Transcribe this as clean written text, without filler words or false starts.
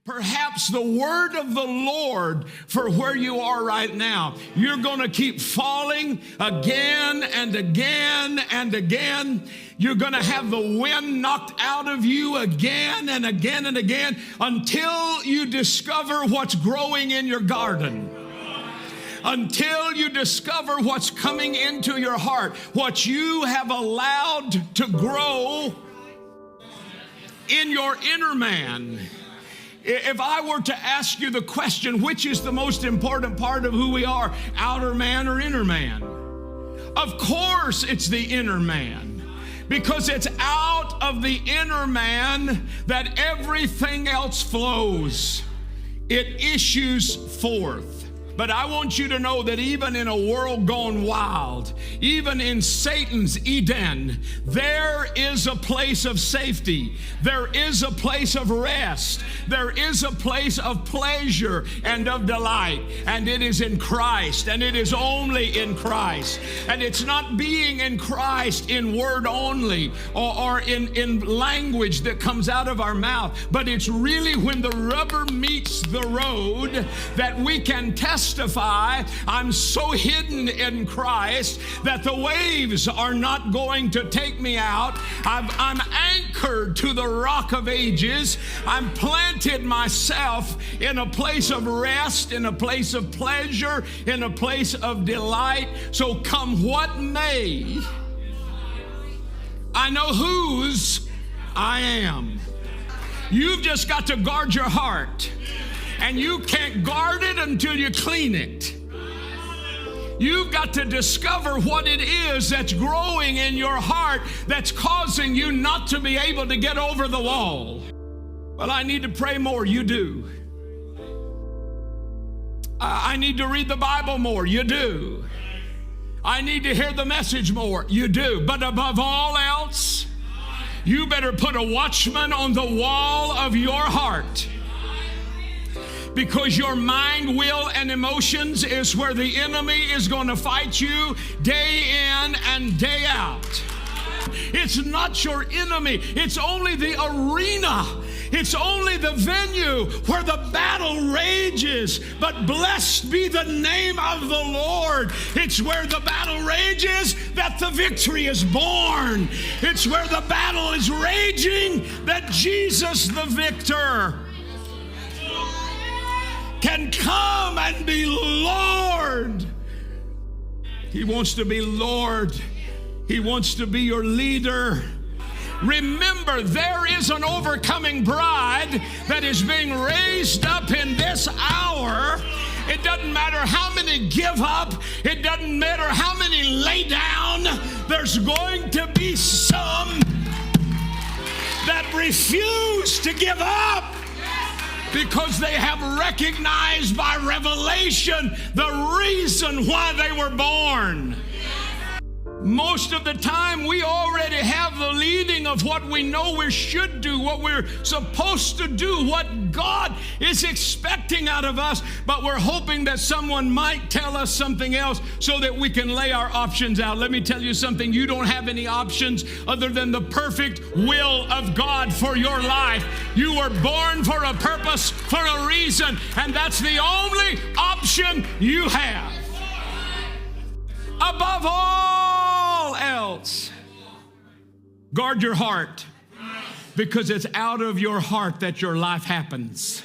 Perhaps the word of the Lord for where you are right now. You're going to keep falling again and again and again. You're going to have the wind knocked out of you again and again and again until you discover what's growing in your garden. Until you discover what's coming into your heart, what you have allowed to grow in your inner man. If I were to ask you the question, which is the most important part of who we are, outer man or inner man? Of course it's the inner man, because it's out of the inner man that everything else flows. It issues forth. But I want you to know that even in a world gone wild, even in Satan's Eden, there is a place of safety. There is a place of rest. There is a place of pleasure and of delight. And it is in Christ, and it is only in Christ. And it's not being in Christ in word only or in language that comes out of our mouth, but it's really when the rubber meets the road that we can testify, I'm so hidden in Christ that the waves are not going to take me out. I'm anchored to the rock of ages. I'm planted myself in a place of rest, in a place of pleasure, in a place of delight. So come what may, I know whose I am. You've just got to guard your heart. And you can't guard it until you clean it. You've got to discover what it is that's growing in your heart that's causing you not to be able to get over the wall. Well, I need to pray more. You do. I need to read the Bible more. You do. I need to hear the message more. You do. But above all else, you better put a watchman on the wall of your heart. Because your mind, will, and emotions is where the enemy is going to fight you day in and day out. It's not your enemy. It's only the arena. It's only the venue where the battle rages. But blessed be the name of the Lord. It's where the battle rages that the victory is born. It's where the battle is raging that Jesus the victor can come and be Lord. He wants to be Lord. He wants to be your leader. Remember, there is an overcoming bride that is being raised up in this hour. It doesn't matter how many give up. It doesn't matter how many lay down. There's going to be some that refuse to give up, because they have recognized by revelation the reason why they were born. Most of the time, we already have the leading of what we know we should do, what we're supposed to do, what God is expecting out of us, but we're hoping that someone might tell us something else so that we can lay our options out. Let me tell you something. You don't have any options other than the perfect will of God for your life. You were born for a purpose, for a reason, and that's the only option you have. Above all else, guard your heart, because it's out of your heart that your life happens.